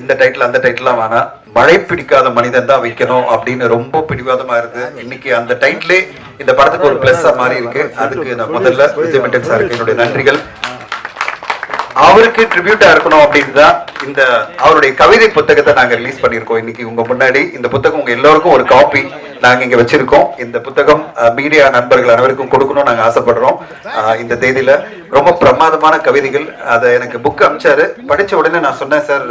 இந்த டைட்டில் அந்த டைட்டில்லாம் வேணாம், மழை பிடிக்காத மனிதன் தான் வைக்கணும் அப்படின்னு ரொம்ப பிடிவாதமா இருக்கு. இன்னைக்கு அந்த டைட்டிலே இந்த படத்துக்கு ஒரு பிளஸ்ஸா மாறி இருக்கு. அதுக்கு நான் முதல்ல விஜய் மில்டன் சாருக்கு என்னுடைய நன்றிகள். அவருக்கு ட்ரிபியூட்டா இருக்கணும் அப்படின்னு தான் இந்த அவருடைய கவிதை புத்தகத்தை நாங்க ரிலீஸ் பண்ணியிருக்கோம். இன்னைக்கு உங்க முன்னாடி இந்த புத்தகம் உங்க எல்லாருக்கும் ஒரு காப்பி நாங்க இங்க வச்சிருக்கோம். இந்த புத்தகம் மீடியா நண்பர்கள் அனைவருக்கும் கொடுக்கணும்னு நாங்க ஆசைப்படுறோம். இந்த தேதியில ரொம்ப பிரமாதமான கவிதைகள். அதை எனக்கு புக் அனுப்பிச்சாரு. படிச்ச உடனே நான் சொன்னேன், சார்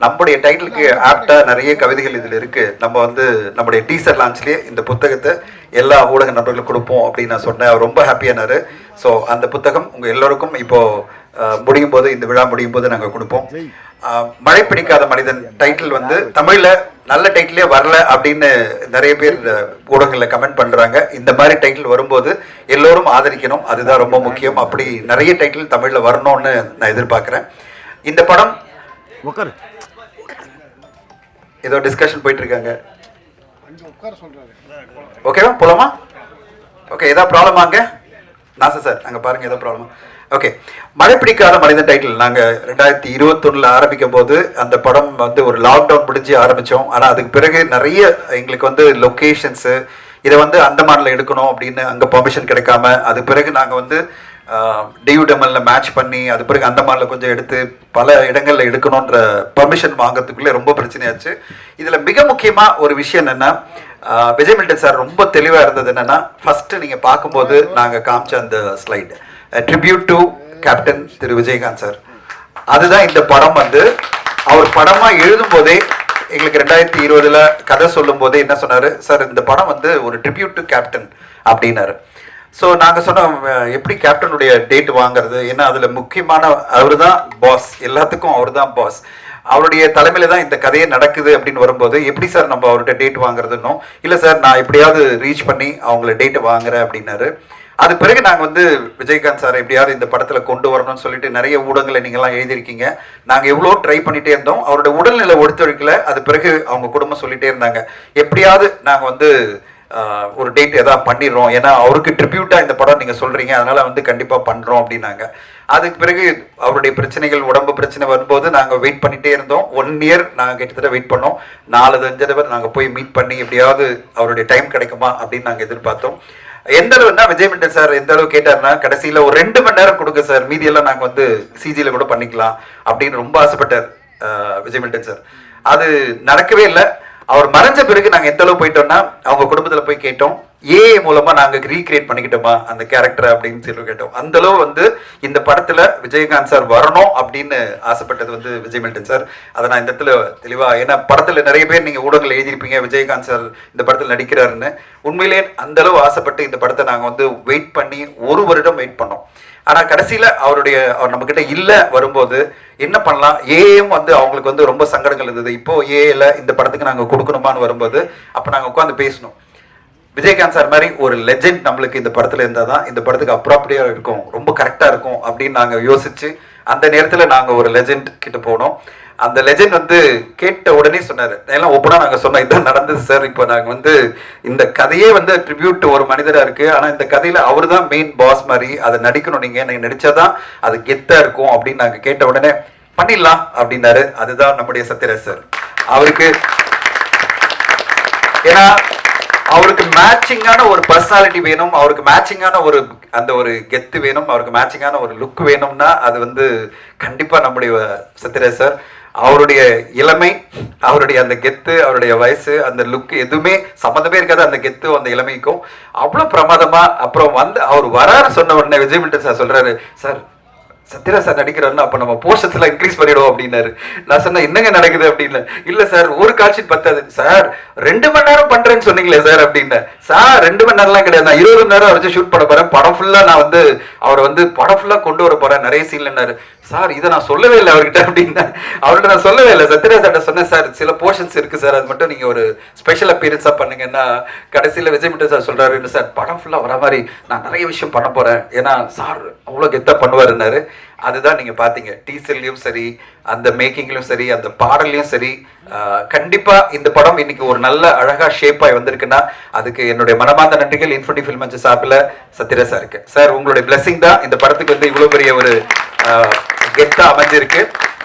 நம்முடைய டைட்டிலுக்கு ஆப்டா நிறைய கவிதைகள் இதுல இருக்கு, நம்ம வந்து நம்முடைய டீசர் லான்ச்லயே இந்த புத்தகத்தை எல்லா ஊடக நண்பர்களுக்கும் கொடுப்போம் அப்படின்னு நான் சொன்னேன். அவர் ரொம்ப ஹாப்பியானாரு. ஸோ அந்த புத்தகம் உங்க எல்லோருக்கும் இப்போ முடியும் போது, இந்த விழா முடியும் போது நாங்க கொடுப்போம். மழை பிடிக்காத மனிதன் டைட்டில் வந்து தமிழ்ல நல்ல டைட்டிலே வரல அப்படின்னு நிறைய பேர் ஊடகங்கள்ல கமெண்ட் பண்றாங்க. இந்த மாதிரி டைட்டில் வரும்போது எல்லோரும் ஆதரிக்கணும், அதுதான் ரொம்ப முக்கியம். அப்படி நிறைய டைட்டில் தமிழ்ல வரணும்னு நான் எதிர்பார்க்கிறேன். இந்த படம் ஏதோ டிஸ்கஷன் போயிட்டு இருக்காங்க. ஓகேவா, போலாமா? ஓகே, ஏதாவது ப்ராப்ளமாங்க? நாசா சார் அங்க பாருங்க, ஏதோ ப்ராப்ளமா? ஓகே, மழை பிடிக்காத மனிதன் டைட்டில் நாங்க 2021 ஆரம்பிக்கும் போது அந்த படம் வந்து ஒரு லாக்டவுன் முடிஞ்சு ஆரம்பிச்சோம். ஆனா அதுக்கு பிறகு நிறைய எங்களுக்கு வந்து லொகேஷன்ஸ் இதை வந்து அந்தமான்ல எடுக்கணும் அப்படின்னு அங்க பெர்மிஷன் கிடைக்காம, அது பிறகு நாங்க வந்து டியூடெமல்ல மேட்ச் பண்ணி, அது பிறகு அந்தமான்ல கொஞ்சம் எடுத்து பல இடங்கள்ல எடுக்கணும்ன்ற பெர்மிஷன் வாங்கறதுக்குள்ளே ரொம்ப பிரச்சனையாச்சு. இதுல மிக முக்கியமா ஒரு விஷயம் என்னன்னா, விஜய் மில்டன் சார் ரொம்ப தெளிவா இருந்தது என்னன்னா, ஃபர்ஸ்ட் நீங்க பார்க்கும்போது நாங்க காமிச்ச அந்த slide tribute to captain Thiru Vijayakanth sir. அதுதான் இந்த படம் வந்து அவர் படமா எழுதும் போதே எங்களுக்கு 2020 கதை சொல்லும் போதே என்ன சொன்னாரு, சார் இந்த படம் வந்து ஒரு ட்ரிபியூட் டு கேப்டன் அப்படின்னாரு. ஸோ நாங்கள் சொன்னோம், எப்படி கேப்டனுடைய டேட் வாங்குறது? ஏன்னா அதில் முக்கியமான அவர் தான் பாஸ், எல்லாத்துக்கும் அவர் தான் பாஸ், அவருடைய தலைமையில தான் இந்த கதையே நடக்குது அப்படின்னு வரும்போது எப்படி சார் நம்ம அவர்கிட்ட டேட் வாங்குறதுன்னோ, இல்லை சார் நான் எப்படியாவது ரீச் பண்ணி அவங்கள டேட் வாங்குறேன் அப்படின்னாரு. அது பிறகு நாங்கள் வந்து விஜயகாந்த் சார் எப்படியாவது இந்த படத்தில் கொண்டு வரணும்னு சொல்லிட்டு நிறைய ஊடகங்களை நீங்கள்லாம் எழுதியிருக்கீங்க. நாங்கள் எவ்வளோ ட்ரை பண்ணிகிட்டே இருந்தோம், அவரோட உடல்நிலை ஒத்துழைக்கல. அது பிறகு அவங்க குடும்பம் சொல்லிகிட்டே இருந்தாங்க, எப்படியாவது நாங்கள் வந்து ஒரு டேட் எதாவது பண்ணிடுறோம், ஏன்னா அவருக்கு ட்ரிபியூட்டாக இந்த படம் நீங்கள் சொல்கிறீங்க, அதனால் வந்து கண்டிப்பாக பண்ணுறோம் அப்படின்னாங்க. அதுக்கு பிறகு அவருடைய பிரச்சனைகள், உடம்பு பிரச்சனை வரும்போது நாங்கள் வெயிட் பண்ணிகிட்டே இருந்தோம். 1 இயர் நாங்கள் கிட்டத்தட்ட வெயிட் பண்ணோம். 4-5 தடவை நாங்கள் போய் மீட் பண்ணி எப்படியாவது அவருடைய டைம் கிடைக்குமா அப்படின்னு நாங்கள் எதிர்பார்த்தோம். எந்த அளவுன்னா விஜய் மில்டன் சார் எந்த அளவு கேட்டார்னா, கடைசியில் ஒரு 2 மணி நேரம் கொடுங்க சார், மீதியெல்லாம் நாங்கள் வந்து சிஜியில் கூட பண்ணிக்கலாம் அப்படின்னு ரொம்ப ஆசைப்பட்டார் விஜய் மில்டன் சார். அது நடக்கவே இல்லை. அவர் மறைஞ்ச பிறகு நாங்கள் எந்த அளவு போயிட்டோம்னா, அவங்க குடும்பத்தில் போய் கேட்டோம், ஏஐ மூலமா நாங்கள் ரீக்ரியேட் பண்ணிக்கிட்டோமா அந்த கேரக்டர் அப்படின்னு சொல்லி கேட்டோம். அந்த அளவு வந்து இந்த படத்துல விஜயகாந்த் சார் வரணும் அப்படின்னு ஆசைப்பட்டது வந்து விஜய் மில்டன் சார். அதை நான் இந்த இடத்துல தெளிவா, ஏன்னா படத்துல நிறைய பேர் நீங்க ஊடகங்கள் எழுதியிருப்பீங்க விஜயகாந்த் சார் இந்த படத்தில் நடிக்கிறாருன்னு. உண்மையிலே அந்த அளவு ஆசைப்பட்டு இந்த படத்தை நாங்கள் வந்து வெயிட் பண்ணி 1 வருடம் வெயிட் பண்ணோம். ஆனா கடைசியில அவர் நம்ம கிட்ட இல்ல வரும்போது என்ன பண்ணலாம், ஏஎம் வந்து அவங்களுக்கு வந்து ரொம்ப சங்கடங்கள் இருந்தது. இப்போ ஏல இந்த படத்துக்கு நாங்க கொடுக்கணுமான்னு வரும்போது அப்ப நாங்க உட்காந்து பேசணும், விஜயகாந்த் சார் மாதிரி ஒரு லெஜெண்ட் நம்மளுக்கு இந்த படத்துல இருந்தால் தான் இந்த படத்துக்கு அப்ராப்ரியா இருக்கும், ரொம்ப கரெக்டா இருக்கும் அப்படின்னு நாங்க யோசிச்சு அந்த நேரத்துல நாங்க ஒரு லெஜெண்ட் கிட்ட போனோம். அந்த லெஜெண்ட் வந்து கேட்ட உடனே சொன்னாரு, எல்லாம் ஓப்பனா நாங்க சொன்னோம், இதான் நடந்தது சார், இப்போ நாங்க வந்து இந்த கதையே வந்து ட்ரிபியூட் ஒரு மனிதரா இருக்கு, ஆனா இந்த கதையில அவர் தான் மெயின் பாஸ் மாதிரி, அதை நடிக்கணும், நீங்க நடிச்சாதான் அது கெத்தா இருக்கும் அப்படின்னு நாங்க கேட்ட உடனே பண்ணிடலாம் அப்படின்னாரு. அதுதான் நம்முடைய சத்யராஜ் சார். அவருக்கு ஏன்னா அவருக்கு மேட்சிங்கான ஒரு பர்சனாலிட்டி வேணும், அவருக்கு மேட்சிங்கான ஒரு அந்த ஒரு கெத்து வேணும், அவருக்கு மேட்சிங்கான ஒரு லுக் வேணும்னா அது வந்து கண்டிப்பா நம்முடைய சத்யராஜ் சார். அவருடைய இளமை, அவருடைய அந்த கெத்து, அவருடைய வயசு, அந்த லுக் எதுவுமே சம்மந்தமே இருக்காது அந்த கெத்து அந்த இளமைக்கும். அவ்வளவு பிரமாதமா அப்புறம் வந்து அவர் வராரு சொன்ன உடனே விஜய் மில்டன் சார் சொல்றாரு, சார் சத்யராஜ் சார் நடிக்கிறாருன்னா அப்ப நம்ம போர்ஷன்ஸ்லாம் இன்க்ரீஸ் பண்ணிடுவோம் அப்படின்னாரு. நான் சொன்னேன், என்னங்க நடக்குது அப்படின்னு. இல்ல சார் ஒரு கால்ஷீட் பத்தாது சார், 2 மணி நேரம் பண்றேன்னு சொன்னீங்களே சார் அப்படின்னு. சார் 2 மணி நேரம்லாம் கிடையாது, நான் 20 மணி நேரம் வச்சு ஷூட் பண்ண போறேன், படம் ஃபுல்லா நான் வந்து அவரை வந்து படம் ஃபுல்லா கொண்டு வர போறேன், நிறைய சீன்லன்னாரு. சார் இதை நான் சொல்லவே இல்லை அவர்கிட்ட அப்படின்னு. அவர்கிட்ட நான் சொல்லவே இல்லை, சத்யராஜ் சார்ட்ட சொன்னேன், சார் சில போர்ஷன்ஸ் இருக்கு சார், அது மட்டும் நீங்க ஒரு ஸ்பெஷல் அப்பியரன்ஸா பண்ணுங்கன்னா. கடைசியில விஜய் மில்டன் சார் சொல்றாரு, சார் படம் ஃபுல்லா வர மாதிரி நான் நிறைய விஷயம் பண்ண போறேன், ஏன்னா சார் அவ்வளவு கெத்தா பண்ணுவாருன்னாரு. அதுதான் நீங்க பாத்தீங்க, டீசர்லயும் சரி, அந்த மேக்கிங்லயும் சரி, அந்த பாடல்லையும் சரி. கண்டிப்பா இந்த படம் இன்னைக்கு ஒரு நல்ல அழகா ஷேப்பாய் வந்திருக்குன்னா அதுக்கு என்னுடைய மனமார்ந்த நன்றிகள் இன்ஃபினிட்டி ஃபில்ம் மன்ச் சார்பில் சத்யராஜ் சாருக்கு. சார் உங்களுடைய பிளெஸிங் தான் இந்த படத்துக்கு வந்து இவ்வளவு பெரிய ஒரு கெத்தா அமைஞ்சிருக்கு.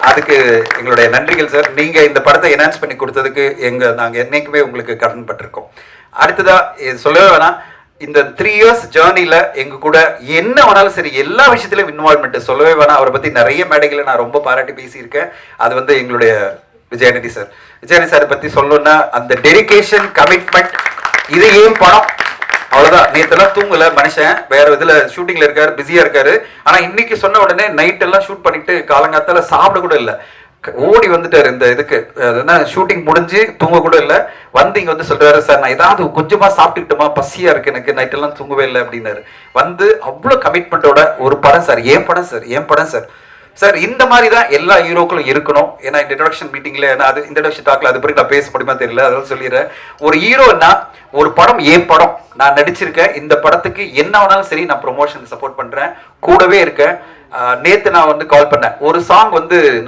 அதுக்கு எங்களுடைய நன்றிகள் சார். நீங்க இந்த படத்தை என்ஹான்ஸ் பண்ணி கொடுத்ததுக்கு நாங்க என்னைக்குமே உங்களுக்கு கடன் பட்டிருக்கோம். அடுத்ததா சொல்லவே வேணாம், இந்த 3 years ஜேர்னில எங்க கூட என்ன வேணாலும் சரி எல்லா விஷயத்திலும் இன்வால்வ்மெண்ட் சொல்லவே வேணாம். அவரை பத்தி நிறைய மேடைகளை நான் ரொம்ப பாராட்டி பேசியிருக்கேன். அது எங்களுடைய விஜயநிதி சார். விஜயநிதி சார் பத்தி சொல்லணும்னா அந்த டெடிகேஷன், கமிட்மெண்ட், இது ஏன் படம் அவ்வளவுதான். நேத்தெல்லாம் தூங்கல மனுஷன், வேற இதுல ஷூட்டிங்ல இருக்காரு, பிஸியா இருக்காரு. ஆனா இன்னைக்கு சொன்ன உடனே நைட் எல்லாம் ஷூட் பண்ணிட்டு காலங்காத்தால சாப்பிட கூட இல்லை, ஓடி வந்துட்டாரு இந்த இதுக்கு. ஷூட்டிங் முடிஞ்சு தூங்க கூட இல்லை, வந்து இங்க வந்து சொல்றாரு, சார் நான் ஏதாவது கொஞ்சமா சாப்பிட்டுக்கிட்டோமா, பசியா இருக்கு எனக்கு, நைட் எல்லாம் தூங்கவே இல்லை அப்படின்னாரு. வந்து அவ்வளவு கமிட்மெண்டோட ஒரு படம் சார், ஏன் படம் சார், ஏன் படம் சார். சார் இந்த மாதிரி தான் எல்லா ஹீரோக்களும் இருக்கணும். ஏன்னா இன்ட்ரடக்ஷன் மீட்டிங்ல அது இன்ட்ரடக்ஷன் டாக்ல அது பிறகு நான் பேச முடியுமா தெரியல, அதெல்லாம் சொல்லிடுறேன். ஒரு ஹீரோன்னா ஒரு படம் ஏன் படம், நான் நடிச்சிருக்கேன், இந்த படத்துக்கு என்ன வேணாலும் சரி நான் ப்ரொமோஷனுக்கு சப்போர்ட் பண்றேன், கூடவே இருக்கேன். நேத்து நான் கால் பண்ணேன், ஒரு சாங்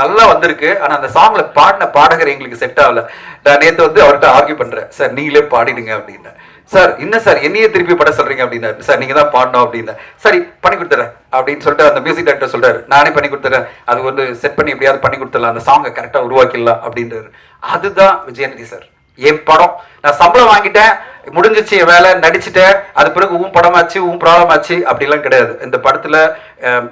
நல்லா வந்திருக்கு, ஆனா அந்த சாங்ல பாடின பாடகர் எங்களுக்கு செட் ஆகல. நான் நேத்து அவர்கிட்ட ஆர்கியூ பண்றேன், சார் நீங்களே பாடிடுங்க அப்படின்னு. சார் என்ன சார் என்னையே திருப்பி பட சொல்றீங்க அப்படின்னா, சார் நீங்க தான் பாடணும் அப்படின்னு. சரி பண்ணி கொடுத்துறேன் அப்படின்னு சொல்லிட்டு அந்த மியூசிக் டைரக்டர் சொல்றாரு, நானே பண்ணி கொடுத்துறேன், அது செட் பண்ணி எப்படியாவது பண்ணி கொடுத்துடலாம், அந்த சாங்கை கரெக்டா உருவாக்கிடலாம் அப்படின்றாரு. அதுதான் விஜயநிதி சார். என் படம் நான் சம்பளம் வாங்கிட்டேன், முடிஞ்சிச்சு என் வேலை, நடிச்சுட்டேன், அது பிறகு படமாச்சு ப்ராப்ளம் ஆச்சு அப்படிலாம் கிடையாது. இந்த படத்துல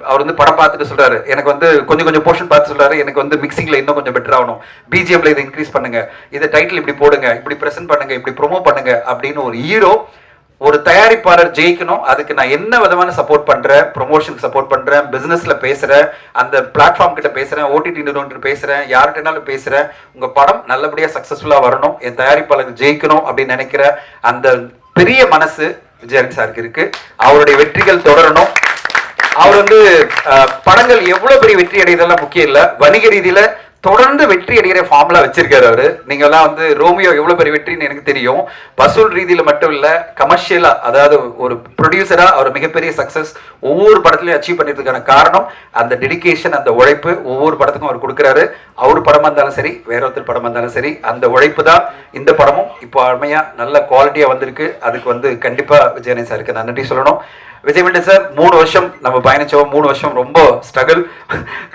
அவர் படம் பார்த்துட்டு சொல்றாரு, எனக்கு கொஞ்சம் கொஞ்சம் போர்ஷன் பார்த்து சொல்றாரு, எனக்கு மிக்சிங்ல இன்னும் கொஞ்சம் பெட்டர் ஆகணும், பிஜிஎம்ல இதை இன்க்ரீஸ் பண்ணுங்க, இதை டைட்டில் இப்படி போடுங்க, இப்படி பிரசன்ட் பண்ணுங்க, இப்படி ப்ரொமோட் பண்ணுங்க அப்படின்னு ஒரு ஹீரோ, ஒரு தயாரிப்பாளர் ஜெயிக்கணும். அதுக்கு நான் என்ன விதமான சப்போர்ட் பண்றேன், ப்ரொமோஷனுக்கு சப்போர்ட் பண்றேன், பிசினஸ்ல பேசுறேன், அந்த பிளாட்ஃபார்ம் கிட்ட பேசுறேன், ஓடிடி நிறுவனம் பேசுறேன், யார்கிட்டனாலும் பேசுறேன். உங்க படம் நல்லபடியா சக்சஸ்ஃபுல்லா வரணும், என் தயாரிப்பாளர் ஜெயிக்கணும் அப்படின்னு நினைக்கிற அந்த பெரிய மனசு விஜயன் சாருக்கு இருக்கு. அவருடைய வெற்றிகள் தொடரணும். அவர் படங்கள் எவ்வளவு பெரிய வெற்றி அடையதெல்லாம் முக்கியம் இல்ல, வணிக ரீதியில தொடர்ந்து வெற்றி அடைகிற ஃபார்முலா வச்சிருக்காரு அவரு. நீங்க எல்லாம் ரோமியோ எவ்வளவு பெரிய வெற்றின்னு எனக்கு தெரியும். வசூல் ரீதியில மட்டும் இல்ல, கமர்ஷியலா, அதாவது ஒரு ப்ரொடியூசரா அவர் மிகப்பெரிய சக்சஸ் ஒவ்வொரு படத்துலயும் அச்சீவ் பண்ணிருக்கான காரணம் அந்த டெடிகேஷன், அந்த உழைப்பு ஒவ்வொரு படத்துக்கும் அவர் கொடுக்குறாரு. அவர் படமா இருந்தாலும் சரி, வேற ஒருத்தர் படமா இருந்தாலும் சரி, அந்த உழைப்பு தான் இந்த படமும் இப்போ அருமையா நல்ல குவாலிட்டியா வந்திருக்கு. அதுக்கு கண்டிப்பா விஜயநேசன் சாருக்கு நான் நன்றி சொல்லணும். விஜய் சார் 3 வருஷம் நம்ம பயணிச்சோம். 3 வருஷம் ரொம்ப ஸ்ட்ரகிள்,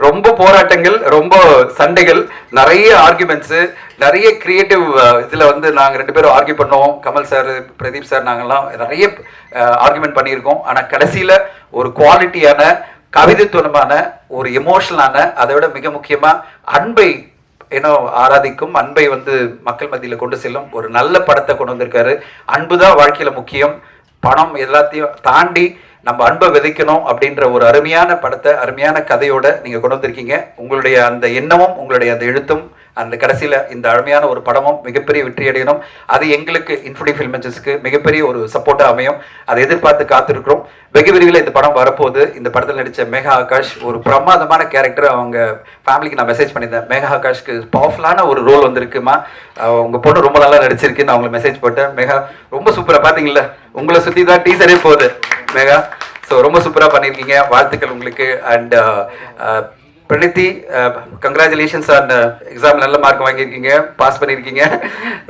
ரொம்ப போராட்டங்கள், ரொம்ப சண்டைகள், நிறைய ஆர்குமெண்ட்ஸ், நிறைய கிரியேட்டிவ் இதுல நாங்க 2 பேரும் ஆர்கியூ பண்ணோம். கமல் சார், பிரதீப் சார், நாங்கெல்லாம் நிறைய ஆர்குமெண்ட் பண்ணியிருக்கோம். ஆனா கடைசியில ஒரு குவாலிட்டியான, கவிதைத்துவமான, ஒரு எமோஷனலான, அதை விட மிக முக்கியமா அன்பை ஆராதிக்கும், அன்பை மக்கள் மத்தியில கொண்டு செல்லும் ஒரு நல்ல படத்தை கொண்டு வந்திருக்காரு. அன்புதான் வாழ்க்கையில முக்கியம், பணம் எல்லாத்தையும் தாண்டி நம்ம அன்பை விதைக்கணும் அப்படின்ற ஒரு அருமையான படத்தை, அருமையான கதையோட நீங்க கொண்டு வந்திருக்கீங்க. உங்களுடைய அந்த எண்ணமும், உங்களுடைய அந்த எழுத்தும், அந்த கடைசியில இந்த அருமையான ஒரு படமும் மிகப்பெரிய வெற்றி அடையணும். அது எங்களுக்கு இன்ஃபுடி ஃபில்மென்ஸஸ்க்கு மிகப்பெரிய ஒரு சப்போர்ட்டா அமையும். அதை எதிர்பார்த்து காத்திருக்கிறோம். வெகு விரைவில் இந்த படம் வரப்போகுது. இந்த படத்தில் நடித்த மேகா ஆகாஷ் ஒரு பிரமாதமான கேரக்டர். அவங்க ஃபேமிலிக்கு நான் மெசேஜ் பண்ணியிருந்தேன், மேகா ஆகாஷ்க்கு பவர்ஃபுல்லான ஒரு ரோல் வந்திருக்குமா, உங்க பொண்ணு ரொம்ப நல்லா நடிச்சிருக்குன்னு அவங்களுக்கு மெசேஜ் போட்டேன். மேகா ரொம்ப சூப்பரா, பாத்தீங்களா, உங்களை சுத்தி தான் டீசரே போகுது மேகா. ஸோ ரொம்ப சூப்பரா பண்ணியிருக்கீங்க, வாழ்த்துக்கள் உங்களுக்கு. அண்ட் பிரணீதி, கங்க்ராச்சுலேஷன்ஸ் ஆன் எக்ஸாம், நல்ல மார்க் வாங்கியிருக்கீங்க, பாஸ் பண்ணியிருக்கீங்க.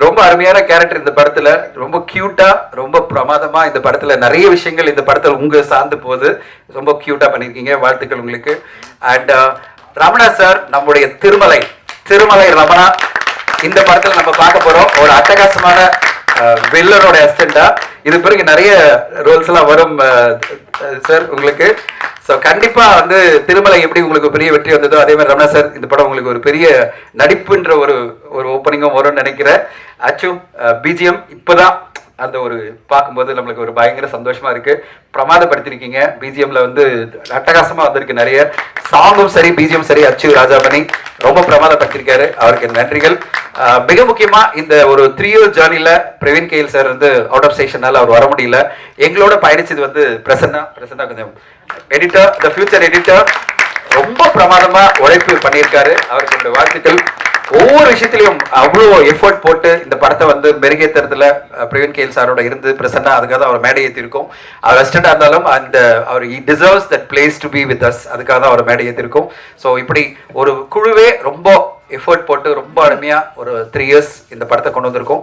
ரொம்ப அருமையான கேரக்டர் இந்த படத்துல, ரொம்ப கியூட்டா, ரொம்ப பிரமாதமா இந்த படத்துல நிறைய விஷயங்கள் இந்த படத்துல உங்க சார்ந்து போகுது. ரொம்ப கியூட்டா பண்ணியிருக்கீங்க, வாழ்த்துக்கள் உங்களுக்கு. அண்ட் ரமணா சார், நம்முடைய திருமலை ரமணா இந்த படத்துல நம்ம பார்க்க போறோம். ஒரு அட்டகாசமான வில்லனோட அசிஸ்டண்டா, இது பிறகு நிறைய ரோல்ஸ் எல்லாம் வரும் சார் உங்களுக்கு. ஸோ கண்டிப்பா திருமலை எப்படி உங்களுக்கு பெரிய வெற்றி வந்ததோ அதே மாதிரி ரமணா சார் இந்த படம் உங்களுக்கு ஒரு பெரிய நடிப்புன்ற ஒரு ஓப்பனிங்கும் வரும்னு நினைக்கிறேன். ஆக்சுவல் பிஜிஎம் இப்பதான் அந்த ஒரு பார்க்கும்போது நம்மளுக்கு ஒரு பயங்கர சந்தோஷமா இருக்கு. பிரமாதப்படுத்திருக்கீங்க. பிஜிஎம்ல அட்டகாசமா வந்திருக்கு, நிறைய சாங்கும் சரி, பிஜிஎம் சரி. அச்சு ராஜாமணி ரொம்ப பிரமாதப்படுத்திருக்காரு, அவருக்கு நன்றிகள். மிக முக்கியமா இந்த ஒரு 3 year ஜேர்னில Praveen KL sir out of ஸ்டேஷனால அவர் வர முடியல. எங்களோட பயணிச்சது பிரசன்னா கொஞ்சம் எடிட்டர், த ஃபியூச்சர் எடிட்டர், ரொம்ப பிரமாதமா உழைப்பு பண்ணியிருக்காரு. அவருக்கு என்னோட வாழ்த்துக்கள். ஒவ்வொரு விஷயத்திலையும் அவ்வளோ எஃபர்ட் போட்டு இந்த படத்தை மெருகேற்றுறதுல பிரவீன் கேஎல் சாரோட இருந்து பிரசன்னா, அதுக்காக அவர் மேடை ஏற்றிருக்கோம். அவர் ரெஸ்டண்டா இருந்தாலும் அந்த அவர் deserves that place to be with us, அதுக்காக தான் அவர் மேடை ஏற்றிருக்கோம். ஸோ இப்படி ஒரு குழுவே ரொம்ப எஃபர்ட் போட்டு ரொம்ப அருமையாக ஒரு 3 இயர்ஸ் இந்த படத்தை கொண்டு வந்திருக்கோம்.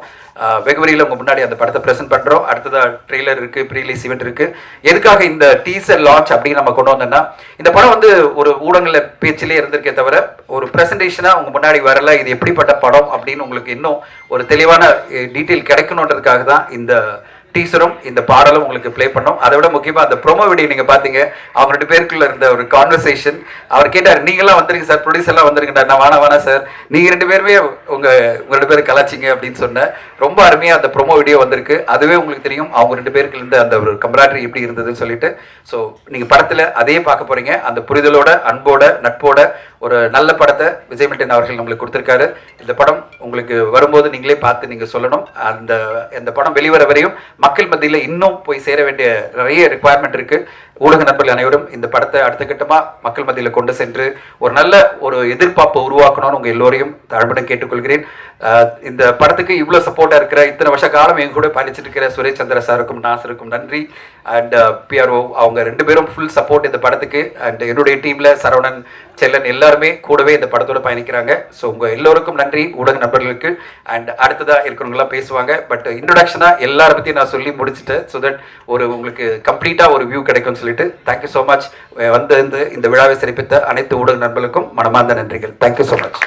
வெகுவரியில் உங்கள் முன்னாடி அந்த படத்தை ப்ரெசென்ட் பண்ணுறோம். அடுத்ததாக ட்ரெய்லர் இருக்குது, ப்ரீலீஸ் ஈவெண்ட் இருக்குது. எதுக்காக இந்த டீசர் லான்ச் அப்படின்னு நம்ம கொண்டு வந்தோம்னா, இந்த படம் வந்து ஒரு ஊடகங்களில் பேச்சிலே இருந்திருக்கே தவிர ஒரு ப்ரெசன்டேஷனாக உங்கள் முன்னாடி வரல, இது எப்படிப்பட்ட படம் அப்படின்னு உங்களுக்கு இன்னும் ஒரு தெளிவான டீட்டெயில் கிடைக்கணுன்றதுக்காக தான் இந்த டீசரும் இந்த பாடலும் உங்களுக்கு ப்ளே பண்ணோம். அதை விட முக்கியமாக அந்த ப்ரோமோ வீடியோ நீங்கள் பார்த்தீங்க, அவங்க 2 பேருக்குள்ள இருந்த ஒரு கான்வர்சேஷன். அவர் கேட்டார், நீங்களாம் வந்துருங்க சார், ப்ரொடியூசர்லாம் வந்துருங்கடா. நான் வேணா சார், நீங்கள் 2 பேருமே உங்கள் 2 பேரும் கலாச்சிங்க அப்படின்னு சொன்னேன். ரொம்ப அருமையாக அந்த ப்ரோமோ வீடியோ வந்திருக்கு. அதுவே உங்களுக்கு தெரியும் அவங்க 2 பேருக்கு இருந்த அந்த ஒரு கம்பராட்ரி எப்படி இருந்ததுன்னு சொல்லிட்டு. ஸோ நீங்கள் படத்தில் அதையே பார்க்க போகிறீங்க. அந்த புரிதலோட, அன்போட, நட்போட ஒரு நல்ல படத்தை விஜய் மில்டன் அவர்கள் நம்மளுக்கு கொடுத்துருக்காரு. இந்த படம் உங்களுக்கு வரும்போது நீங்களே பார்த்து நீங்கள் சொல்லணும். அந்த படம் வெளிவர வரையும் மக்கள் மத்தியில் இன்னும் போய் சேர வேண்டிய நிறைய ரிக்குவயர்மெண்ட் இருக்குது. ஊடக நண்பர்கள் அனைவரும் இந்த படத்தை அடுத்த கட்டமாக மக்கள் மத்தியில் கொண்டு சென்று ஒரு நல்ல ஒரு எதிர்பார்ப்பை உருவாக்கணும்னு உங்கள் எல்லோரையும் தாழ்மையுடன் கேட்டுக்கொள்கிறேன். இந்த படத்துக்கு இவ்வளோ சப்போர்ட்டாக இருக்கிற, இத்தனை வருஷ காலம் எங்க கூட பயணிச்சுட்டு இருக்கிற சுரேஷ் சந்திர சாருக்கும் நாசருக்கும் நன்றி. அண்ட் பிஆர்ஓ அவங்க 2 பேரும் ஃபுல் சப்போர்ட் இந்த படத்துக்கு. அண்ட் என்னுடைய டீமில் சரவணன், செல்லன் எல்லாருமே கூடவே இந்த படத்தோட பயணிக்கிறாங்க. ஸோ உங்கள் எல்லோருக்கும் நன்றி, ஊடக நண்பர்களுக்கு. அண்ட் அடுத்ததாக இருக்கிறவங்களாம் பேசுவாங்க. பட் இன்ட்ரொடக்ஷனாக எல்லாரை பற்றியும் நான் சொல்லி முடிச்சுட்டேன். ஸோ தட் ஒரு உங்களுக்கு கம்ப்ளீட்டாக ஒரு வியூ கிடைக்கும்னு சொல்லிட்டு தேங்க்யூ ஸோ மச். வந்து இந்த விழாவை சிறப்பித்த அனைத்து ஊடக நண்பர்களுக்கும் மனமார்ந்த நன்றிகள். Thank you so much.